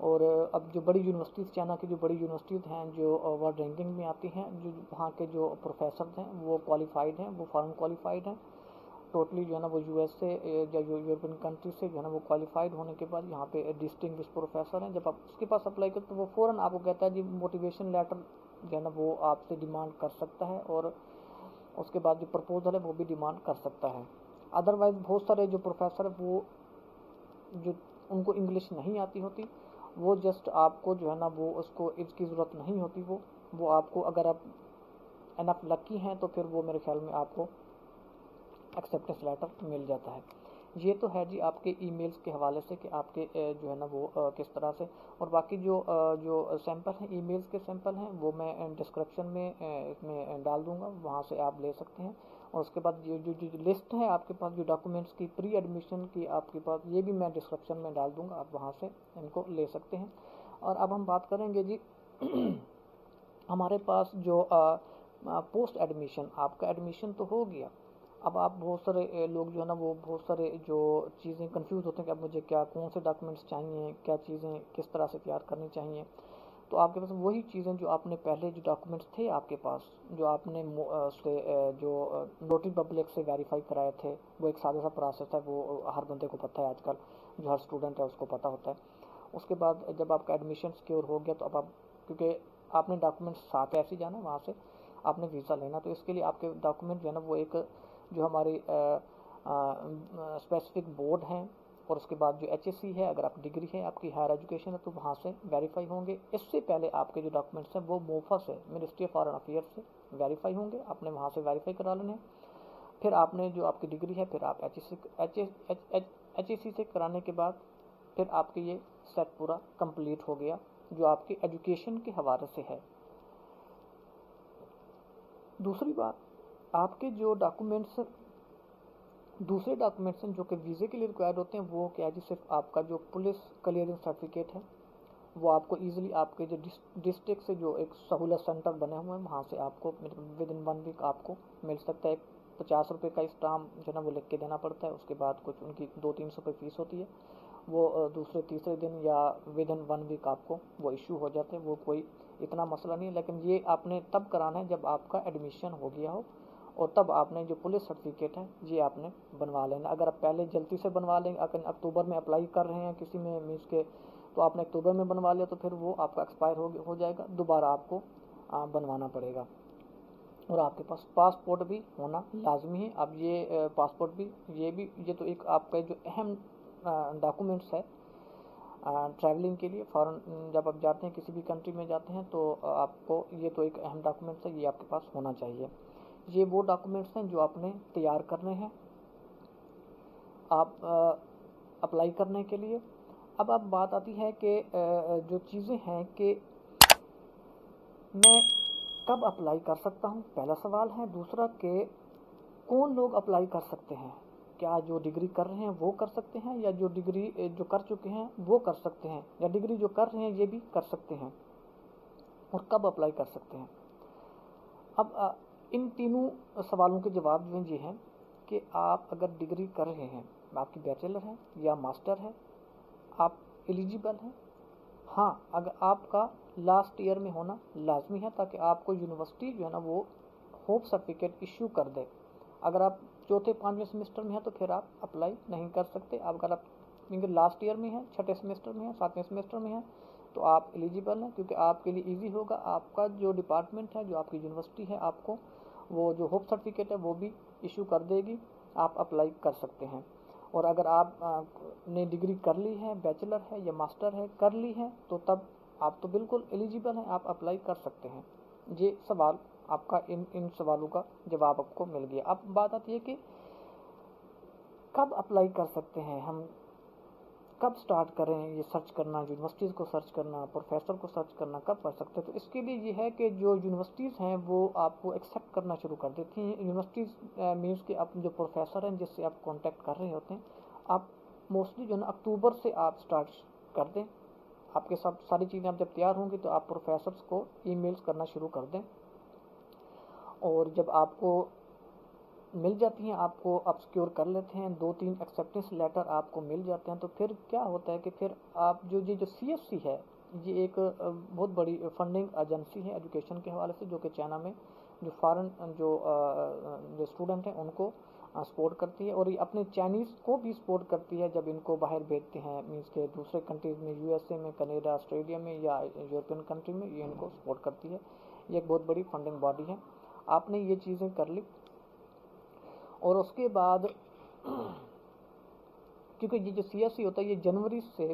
اور اب جو بڑی یونیورسٹیز چائنا کی جو بڑی یونیورسٹیز ہیں جو ورلڈ رینکنگ میں آتی ہیں، جو وہاں کے جو پروفیسرز ہیں وہ کوالیفائڈ ہیں، وہ فارن کوالیفائڈ ہیں ٹوٹلی جو ہے نا، وہ یو ایس سے یا یورپین کنٹری سے جو ہے نا وہ کوالیفائڈ ہونے کے بعد یہاں پہ ڈسٹنگوش پروفیسر ہیں. جب آپ اس کے پاس اپلائی کرتے تو وہ فوراً آپ کو کہتا ہے جی موٹیویشن لیٹر جو ہے نا وہ آپ سے ڈیمانڈ کر سکتا ہے، اور اس کے بعد جو پرپوزل ہے وہ بھی ڈیمانڈ کر سکتا ہے. ادروائز بہت سارے جو پروفیسر ہیں وہ جو ان کو انگلش نہیں آتی ہوتی، وہ جسٹ آپ کو جو ہے نا وہ اس کو اس کی ضرورت نہیں ہوتی، وہ آپ کو اگر آپ انف لکی ہیں تو پھر وہ میرے خیال میں آپ کو ایکسیپٹنس لیٹر مل جاتا ہے. یہ تو ہے جی آپ کے ای میلز کے حوالے سے کہ آپ کے جو ہے نا وہ کس طرح سے، اور باقی جو سیمپل ہیں ای میلز کے سیمپل ہیں وہ میں ڈسکرپشن میں اس میں ڈال دوں گا، وہاں سے آپ لے سکتے ہیں. اور اس کے بعد جو لسٹ ہے آپ کے پاس جو ڈاکومنٹس کی پری ایڈمیشن کی آپ کے پاس، یہ بھی میں ڈسکرپشن میں ڈال دوں گا، آپ وہاں سے ان کو لے سکتے ہیں. اور اب ہم بات کریں گے جی ہمارے پاس جو پوسٹ ایڈمیشن، آپ کا ایڈمیشن تو ہو گیا، اب آپ بہت سارے لوگ جو ہے نا وہ بہت سارے جو چیزیں کنفیوز ہوتے ہیں کہ اب مجھے کون سے ڈاکومنٹس چاہیے، کیا چیزیں کس طرح سے تیار کرنی چاہیے. تو آپ کے پاس وہی چیزیں جو آپ نے پہلے جو ڈاکومنٹس تھے آپ کے پاس، جو آپ نے سے جو نوٹری پبلک سے ویریفائی کرائے تھے، وہ ایک سادہ سا پروسیس ہے، وہ ہر بندے کو پتہ ہے آج کل، جو ہر اسٹوڈنٹ ہے اس کو پتہ ہوتا ہے. اس کے بعد جب آپ کا ایڈمیشن سیکیور ہو گیا تو اب آپ، کیونکہ آپ نے ڈاکومنٹس ساتھ ایسے ہی جانا وہاں سے آپ نے ویزا لینا، تو اس کے لیے آپ کے ڈاکومنٹ جو ہے نا وہ ایک جو ہماری اسپیسیفک بورڈ ہیں، اور اس کے بعد جو ایچ ایس سی ہے، اگر آپ ڈگری ہے آپ کی ہائر ایجوکیشن ہے تو وہاں سے ویریفائی ہوں گے. اس سے پہلے آپ کے جو ڈاکومنٹس ہیں وہ موفا سے، منسٹری آف فارن افیئر سے ویریفائی ہوں گے، آپ نے وہاں سے ویریفائی کرا لینے ہیں. پھر آپ نے جو آپ کی ڈگری ہے پھر آپ ایچ اے سی سے کرانے کے بعد پھر آپ کے یہ سیٹ پورا کمپلیٹ ہو گیا جو آپ کی ایجوکیشن کے حوالے سے ہے. دوسری بات، آپ کے جو ڈاکومنٹس، دوسرے ڈاکومنٹس ہیں جو کہ ویزے کے لیے ریکوائرڈ ہوتے ہیں، وہ کیا ہے جی، صرف آپ کا جو پولیس کلیئرنس سرٹیفکیٹ ہے وہ آپ کو ایزیلی آپ کے جو ڈسٹرکٹ سے جو ایک سہولت سینٹر بنے ہوئے ہیں وہاں سے آپ کو ود ان 1 ویک آپ کو مل سکتا ہے. 50 روپے کا اسٹامپ جو ہے نا وہ لکھ کے دینا پڑتا ہے، اس کے بعد کچھ ان کی 200-300 روپے فیس ہوتی ہے، وہ دوسرے تیسرے دن یا ود ان 1 ویک آپ کو وہ ایشو ہو جاتے ہیں، وہ کوئی اتنا مسئلہ نہیں ہے. لیکن یہ آپ نے تب کرانا ہے جب آپ کا ایڈمیشن ہو گیا ہو، اور تب آپ نے جو پولیس سرٹیفکیٹ ہے یہ آپ نے بنوا لینا. اگر آپ پہلے جلدی سے بنوا لیں، اگر اکتوبر میں اپلائی کر رہے ہیں کسی میں مینس کے، تو آپ نے اکتوبر میں بنوا لیا تو پھر وہ آپ کا ایکسپائر ہو جائے گا، دوبارہ آپ کو بنوانا پڑے گا. اور آپ کے پاس پاسپورٹ بھی ہونا لازمی ہے. اب یہ پاسپورٹ بھی یہ تو ایک آپ کا جو اہم ڈاکومنٹس ہے ٹریولنگ کے لیے. فارن جب آپ جاتے ہیں کسی بھی کنٹری میں جاتے ہیں تو آپ کو یہ تو ایک اہم ڈاکومنٹس ہے، یہ آپ کے پاس ہونا چاہیے. یہ وہ ڈاکومنٹس ہیں جو آپ نے تیار کرنے ہیں آپ اپلائی کرنے کے لیے. اب بات آتی ہے کہ جو چیزیں ہیں کہ میں کب اپلائی کر سکتا ہوں، پہلا سوال ہے. دوسرا کہ کون لوگ اپلائی کر سکتے ہیں، کیا جو ڈگری کر رہے ہیں وہ کر سکتے ہیں، یا جو ڈگری جو کر چکے ہیں وہ کر سکتے ہیں، یا ڈگری جو کر رہے ہیں یہ بھی کر سکتے ہیں، اور کب اپلائی کر سکتے ہیں. اب ان تینوں سوالوں کے جواب جو یہ ہیں کہ آپ اگر ڈگری کر رہے ہیں، آپ کی بیچلر ہے یا ماسٹر ہے، آپ ایلیجیبل ہیں. ہاں، اگر آپ کا لاسٹ ایئر میں ہونا لازمی ہے تاکہ آپ کو یونیورسٹی جو ہے نا وہ ہوپ سرٹیفکیٹ ایشو کر دے. اگر آپ چوتھے 5ویں سیمسٹر میں ہیں تو پھر آپ اپلائی نہیں کر سکتے. اگر آپ لاسٹ ایئر میں ہیں، 6 سیمسٹر میں ہیں، 7ویں سیمسٹر میں ہیں، تو آپ ایلیجیبل ہیں، کیونکہ آپ کے لیے ایزی ہوگا. آپ کا جو ڈپارٹمنٹ ہے، جو آپ کی یونیورسٹی ہے، آپ کو وہ جو ہوپ سرٹیفکیٹ ہے وہ بھی ایشو کر دے گی، آپ اپلائی کر سکتے ہیں. اور اگر آپ نے ڈگری کر لی ہے، بیچلر ہے یا ماسٹر ہے کر لی ہے، تو تب آپ تو بالکل ایلیجیبل ہیں، آپ اپلائی کر سکتے ہیں. یہ سوال آپ کا ان سوالوں کا جواب آپ کو مل گیا. اب بات آتی ہے کہ کب اپلائی کر سکتے ہیں ہم، کب سٹارٹ کریں یہ سرچ کرنا، یونیورسٹیز کو سرچ کرنا، پروفیسر کو سرچ کرنا، کب کر سکتے ہیں. تو اس کے لیے یہ ہے کہ جو یونیورسٹیز ہیں وہ آپ کو ایکسیپٹ کرنا شروع کر دیتی ہیں. یونیورسٹیز مینس کہ آپ جو پروفیسر ہیں جس سے آپ کانٹیکٹ کر رہے ہوتے ہیں، آپ موسٹلی جو ہے نا اکتوبر سے آپ سٹارٹ کر دیں. آپ کے ساتھ ساری چیزیں آپ جب تیار ہوں گی تو آپ پروفیسرز کو ای میلز کرنا شروع کر دیں. اور جب آپ کو مل جاتی ہیں آپ کو، آپ سیکیور کر لیتے ہیں، 2-3 ایکسیپٹنس لیٹر آپ کو مل جاتے ہیں، تو پھر کیا ہوتا ہے کہ پھر آپ جو سی ایف سی ہے، یہ ایک بہت بڑی فنڈنگ ایجنسی ہے ایجوکیشن کے حوالے سے، جو کہ چائنا میں جو فارن جو اسٹوڈنٹ ہیں ان کو سپورٹ کرتی ہے، اور یہ اپنے چائنیز کو بھی سپورٹ کرتی ہے جب ان کو باہر بھیجتے ہیں، مینس کہ دوسرے کنٹریز میں، یو ایس اے میں، کینیڈا، آسٹریلیا میں یا یورپین کنٹری میں، یہ ان کو سپورٹ کرتی ہے۔ یہ ایک بہت بڑی فنڈنگ باڈی ہے۔ آپ نے یہ چیزیں کر لی، اور اس کے بعد کیونکہ یہ جو سی ایس سی ہوتا ہے یہ جنوری سے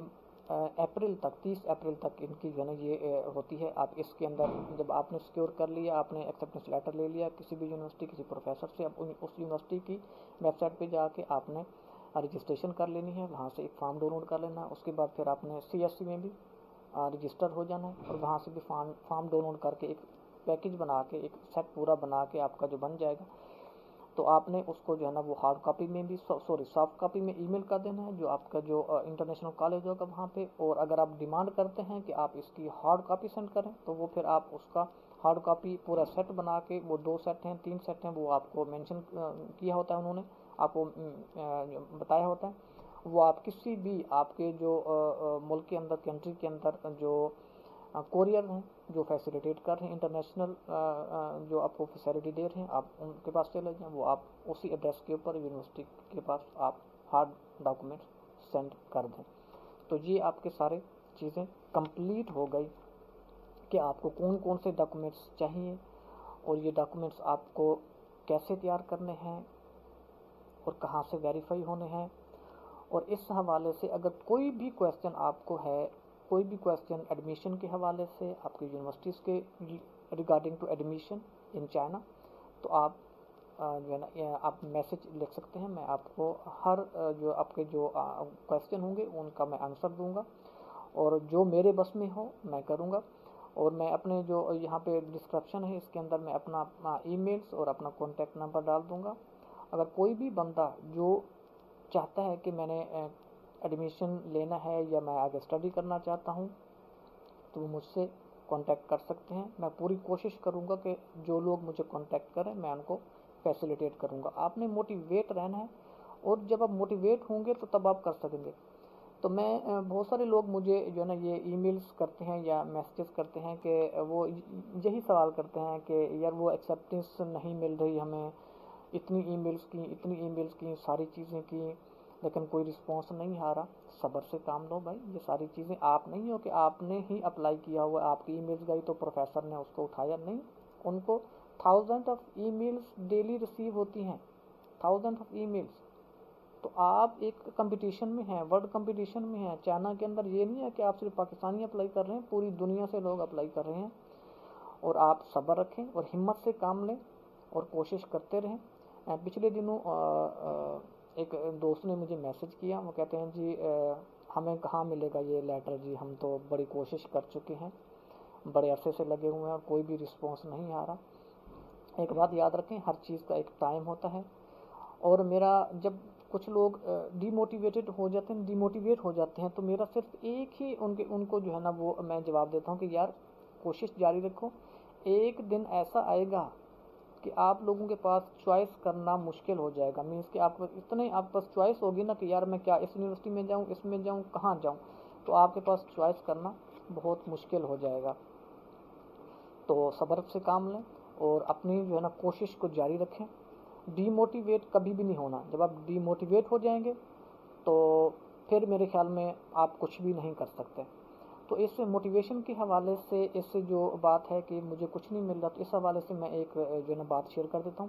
اپریل تک، 30 اپریل تک ان کی جو ہے نا یہ ہوتی ہے۔ آپ اس کے اندر جب آپ نے سیکیور کر لیا، آپ نے ایکسیپٹنس لیٹر لے لیا کسی بھی یونیورسٹی، کسی پروفیسر سے، اب اس یونیورسٹی کی ویب سائٹ پہ جا کے آپ نے رجسٹریشن کر لینی ہے، وہاں سے ایک فارم ڈاؤن لوڈ کر لینا ہے، اس کے بعد پھر آپ نے سی ایس سی میں بھی رجسٹر ہو جانا ہے، اور وہاں سے بھی فارم ڈاؤن لوڈ کر کے ایک پیکج بنا کے، ایک سیٹ پورا بنا کے آپ کا جو بن جائے گا، تو آپ نے اس کو جو ہے نا وہ ہارڈ کاپی میں بھی سافٹ کاپی میں ای میل کر دینا ہے جو آپ کا جو انٹرنیشنل کالج ہوگا وہاں پہ، اور اگر آپ ڈیمانڈ کرتے ہیں کہ آپ اس کی ہارڈ کاپی سینڈ کریں تو وہ پھر آپ اس کا ہارڈ کاپی پورا سیٹ بنا کے، وہ 2 سیٹ ہیں 3 سیٹ ہیں، وہ آپ کو مینشن کیا ہوتا ہے، انہوں نے آپ کو بتایا ہوتا ہے، وہ آپ کسی بھی آپ کے جو ملک کے اندر، کنٹری کے اندر جو کوریئر ہیں جو فیسیلیٹیٹ کر رہے ہیں، انٹرنیشنل جو آپ کو فیسلٹی دے رہے ہیں، آپ ان کے پاس چلے جائیں، وہ آپ اسی ایڈریس کے اوپر یونیورسٹی کے پاس آپ ہارڈ ڈاکومنٹس سینڈ کر دیں۔ تو یہ آپ کے سارے چیزیں کمپلیٹ ہو گئی کہ آپ کو کون کون سے ڈاکومنٹس چاہیے، اور یہ ڈاکومنٹس آپ کو کیسے تیار کرنے ہیں، اور کہاں سے ویریفائی ہونے ہیں۔ اور اس حوالے سے اگر کوئی بھی کویسچن آپ کو ہے، کوئی بھی کویسچن ایڈمیشن کے حوالے سے، آپ کی یونیورسٹیز کے regarding to admission in China, تو آپ جو ہے نا آپ میسج لکھ سکتے ہیں، میں آپ کو ہر جو آپ کے جو کویسچن ہوں گے ان کا میں آنسر دوں گا، اور جو میرے بس میں ہو میں کروں گا۔ اور میں اپنے جو یہاں پہ ڈسکرپشن ہے اس کے اندر میں اپنا ای میلس اور اپنا کانٹیکٹ نمبر ڈال دوں گا۔ اگر کوئی بھی بندہ جو چاہتا ہے کہ میں نے ایڈمیشن لینا ہے یا میں آگے اسٹڈی کرنا چاہتا ہوں، تو وہ مجھ سے کانٹیکٹ کر سکتے ہیں۔ میں پوری کوشش کروں گا کہ جو لوگ مجھے کانٹیکٹ کریں میں ان کو فیسیلیٹیٹ کروں گا۔ آپ نے موٹیویٹ رہنا ہے، اور جب آپ موٹیویٹ ہوں گے تو تب آپ کر سکیں گے۔ تو میں بہت سارے لوگ مجھے جو ہے نا یہ ای میلز کرتے ہیں یا میسیجز کرتے ہیں کہ وہ یہی سوال کرتے ہیں کہ یار وہ ایکسیپٹنس نہیں مل رہی ہمیں، اتنی ای میلز کی ساری چیزیں کی، لیکن کوئی رسپانس نہیں آ رہا۔ صبر سے کام لو بھائی، یہ ساری چیزیں آپ نہیں ہو کہ آپ نے ہی اپلائی کیا ہوا، آپ کی ای میلز گئی تو پروفیسر نے اس کو اٹھایا، نہیں، ان کو 1000 of emails daily receive ہوتی ہیں، 1000 آف ای میلز۔ تو آپ ایک کمپٹیشن میں ہیں، ورلڈ کمپٹیشن میں ہیں چائنا کے اندر، یہ نہیں ہے کہ آپ صرف پاکستانی اپلائی کر رہے ہیں، پوری دنیا سے لوگ اپلائی کر رہے ہیں۔ اور آپ صبر رکھیں اور ہمت سے کام لیں اور کوشش کرتے رہیں۔ پچھلے دنوں ایک دوست نے مجھے میسج کیا، وہ کہتے ہیں جی ہمیں کہاں ملے گا یہ لیٹر، جی ہم تو بڑی کوشش کر چکے ہیں، بڑے عرصے سے لگے ہوئے ہیں اور کوئی بھی رسپانس نہیں آ رہا۔ ایک بات یاد رکھیں، ہر چیز کا ایک ٹائم ہوتا ہے، اور میرا جب کچھ لوگ ڈی موٹیویٹ ہو جاتے ہیں تو میرا صرف ایک ہی ان کو جو ہے نا وہ میں جواب دیتا ہوں کہ یار کوشش جاری رکھو، ایک دن ایسا آئے گا کہ آپ لوگوں کے پاس چوائس کرنا مشکل ہو جائے گا، مینس کہ آپ پاس چوائس ہوگی نا کہ یار میں کیا اس یونیورسٹی میں جاؤں، اس میں جاؤں، کہاں جاؤں، تو آپ کے پاس چوائس کرنا بہت مشکل ہو جائے گا۔ تو صبر سے کام لیں اور اپنی جو ہے نا کوشش کو جاری رکھیں، ڈی موٹیویٹ کبھی بھی نہیں ہونا۔ جب آپ ڈی موٹیویٹ ہو جائیں گے تو پھر میرے خیال میں آپ کچھ بھی نہیں کر سکتے۔ تو اس موٹیویشن کے حوالے سے اس سے جو بات ہے کہ مجھے کچھ نہیں مل رہا، تو اس حوالے سے میں ایک جو ہے نا بات شیئر کر دیتا ہوں۔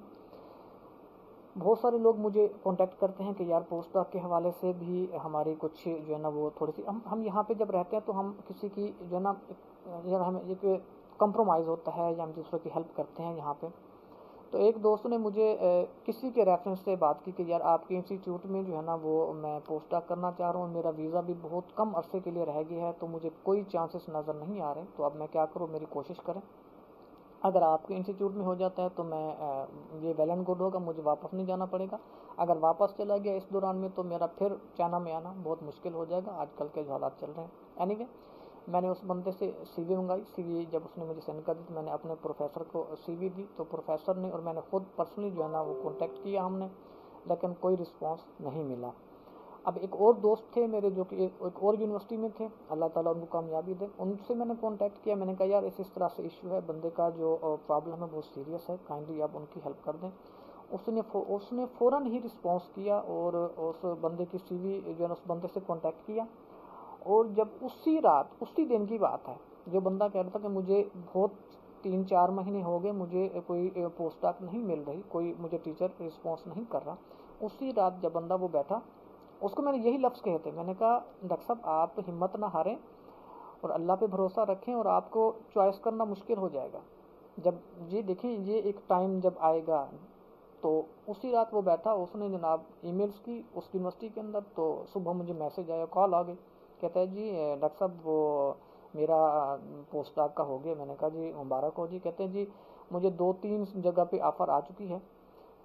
بہت سارے لوگ مجھے کانٹیکٹ کرتے ہیں کہ یار پوسٹ ڈاک کے حوالے سے بھی ہماری کچھ جو ہے نا وہ تھوڑی سی، ہم یہاں پہ جب رہتے ہیں تو ہم کسی کی جو ہے نا ہمیں ایک کمپرومائز ہوتا ہے یا ہم دوسروں کی ہیلپ کرتے ہیں یہاں پہ۔ تو ایک دوست نے مجھے کسی کے ریفرنس سے بات کی کہ یار آپ کے انسٹیٹیوٹ میں جو ہے نا وہ میں پوسٹ ڈاک کرنا چاہ رہا ہوں، میرا ویزا بھی بہت کم عرصے کے لیے رہ گیا ہے، تو مجھے کوئی چانسز نظر نہیں آ رہے، تو اب میں کیا کروں، میری کوشش کریں۔ اگر آپ کے انسٹیٹیوٹ میں ہو جاتا ہے تو میں یہ ویل اینڈ گڈ ہوگا، مجھے واپس نہیں جانا پڑے گا۔ اگر واپس چلا گیا اس دوران میں تو میرا پھر چائنا میں آنا بہت مشکل ہو جائے گا، آج کل کے جو حالات چل رہے ہیں۔ اینی وے میں نے اس بندے سے سی وی منگائی. سی وی جب اس نے مجھے سینڈ کر دی تو میں نے اپنے پروفیسر کو سی وی دی, تو پروفیسر نے اور میں نے خود پرسنلی جو ہے نا وہ کانٹیکٹ کیا ہم نے, لیکن کوئی رسپانس نہیں ملا. اب ایک اور دوست تھے میرے جو کہ ایک اور یونیورسٹی میں تھے, اللہ تعالیٰ ان کو کامیابی دے, ان سے میں نے کانٹیکٹ کیا. میں نے کہا یار اس طرح سے ایشو ہے, بندے کا جو پرابلم ہے بہت سیریس ہے, کائنڈلی آپ ان کی ہیلپ کر دیں. اس نے فوراً ہی رسپانس کیا اور اس بندے کی سی وی جو ہے نا اس بندے سے کانٹیکٹ کیا. اور جب اسی رات اسی دن کی بات ہے, جو بندہ کہہ رہا تھا کہ مجھے بہت 3-4 مہینے ہو گئے مجھے کوئی پوسٹ ڈاک نہیں مل رہی, کوئی مجھے ٹیچر رسپانس نہیں کر رہا, اسی رات جب بندہ وہ بیٹھا, اس کو میں نے یہی لفظ کہے تھے. میں نے کہا ڈاکٹر صاحب آپ ہمت نہ ہاریں اور اللہ پہ بھروسہ رکھیں, اور آپ کو چوائس کرنا مشکل ہو جائے گا. جب یہ دیکھیں یہ ایک ٹائم جب آئے گا, تو اسی رات وہ بیٹھا, اس نے جناب ای میلز کی اس یونیورسٹی کے اندر. تو صبح مجھے میسج آیا, کال آ گئی, کہتا ہے جی ڈاکٹر صاحب وہ میرا پوسٹ ڈاک کا ہو گیا. میں نے کہا جی مبارک ہو جی. کہتے ہیں جی مجھے 2-3 جگہ پہ آفر آ چکی ہے,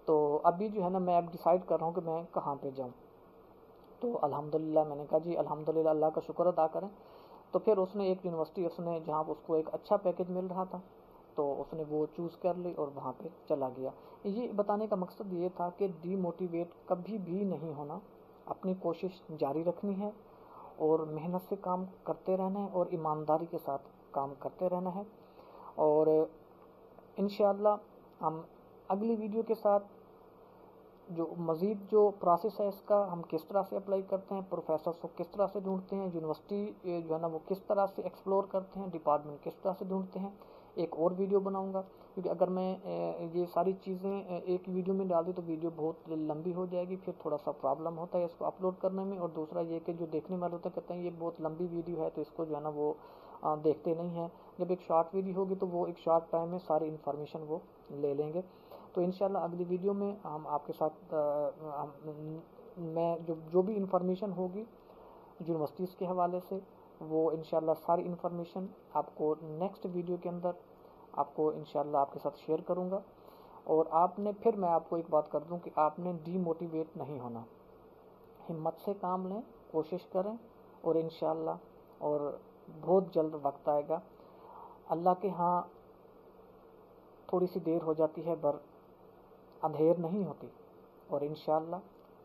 تو ابھی جو ہے نا میں اب ڈیسائیڈ کر رہا ہوں کہ میں کہاں پہ جاؤں. تو الحمدللہ میں نے کہا جی الحمدللہ, اللہ کا شکر ادا کریں. تو پھر اس نے ایک یونیورسٹی اس نے جہاں اس کو ایک اچھا پیکیج مل رہا تھا, تو اس نے وہ چوز کر لی اور وہاں پہ چلا گیا. یہ بتانے کا مقصد یہ تھا کہ ڈی موٹیویٹ کبھی بھی نہیں ہونا, اپنی کوشش جاری رکھنی ہے اور محنت سے کام کرتے رہنا ہے اور ایمانداری کے ساتھ کام کرتے رہنا ہے. اور انشاءاللہ ہم اگلی ویڈیو کے ساتھ جو مزید جو پروسیس ہے اس کا, ہم کس طرح سے اپلائی کرتے ہیں, پروفیسرس کو کس طرح سے ڈھونڈتے ہیں, یونیورسٹی جو ہے نا وہ کس طرح سے ایکسپلور کرتے ہیں, ڈپارٹمنٹ کس طرح سے ڈھونڈتے ہیں, ایک اور ویڈیو بناؤں گا. کیونکہ اگر میں یہ ساری چیزیں ایک ویڈیو میں ڈال دی تو ویڈیو بہت لمبی ہو جائے گی, پھر تھوڑا سا پرابلم ہوتا ہے اس کو اپلوڈ کرنے میں. اور دوسرا یہ کہ جو دیکھنے والے ہوتے ہیں کہتے ہیں یہ بہت لمبی ویڈیو ہے, تو اس کو جو ہے نا وہ دیکھتے نہیں ہیں. جب ایک شارٹ ویڈیو ہوگی تو وہ ایک شارٹ ٹائم میں ساری انفارمیشن وہ لے لیں گے. تو انشاءاللہ اگلی ویڈیو میں ہم آپ کے ساتھ میں جو بھی انفارمیشن ہوگی یونیورسٹیز کے حوالے سے, وہ انشاءاللہ ساری انفارمیشن آپ کو نیکسٹ ویڈیو کے اندر آپ کو انشاءاللہ آپ کے ساتھ شیئر کروں گا. اور آپ نے پھر میں آپ کو ایک بات کر دوں کہ آپ نے ڈی موٹیویٹ نہیں ہونا, ہمت سے کام لیں, کوشش کریں, اور انشاءاللہ اور بہت جلد وقت آئے گا. اللہ کے ہاں تھوڑی سی دیر ہو جاتی ہے پر اندھیر نہیں ہوتی. اور انشاءاللہ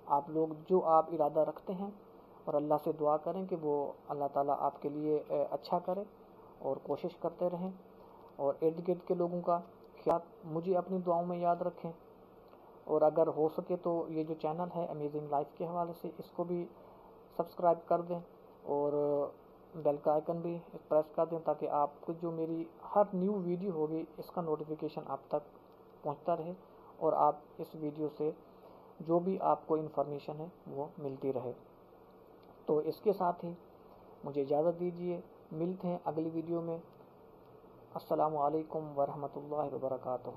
آپ لوگ جو آپ ارادہ رکھتے ہیں اور اللہ سے دعا کریں کہ وہ اللہ تعالیٰ آپ کے لیے اچھا کرے, اور کوشش کرتے رہیں, اور ارد گرد کے لوگوں کا خیال مجھے اپنی دعاؤں میں یاد رکھیں. اور اگر ہو سکے تو یہ جو چینل ہے امیزنگ لائف کے حوالے سے, اس کو بھی سبسکرائب کر دیں اور بیل کا آئیکن بھی پریس کر دیں, تاکہ آپ کو جو میری ہر نیو ویڈیو ہوگی اس کا نوٹیفیکیشن آپ تک پہنچتا رہے, اور آپ اس ویڈیو سے جو بھی آپ کو انفارمیشن ہے وہ ملتی رہے. تو اس کے ساتھ ہی مجھے اجازت دیجیے, ملتے ہیں اگلی ویڈیو میں. السلام علیکم ورحمۃ اللہ وبرکاتہ.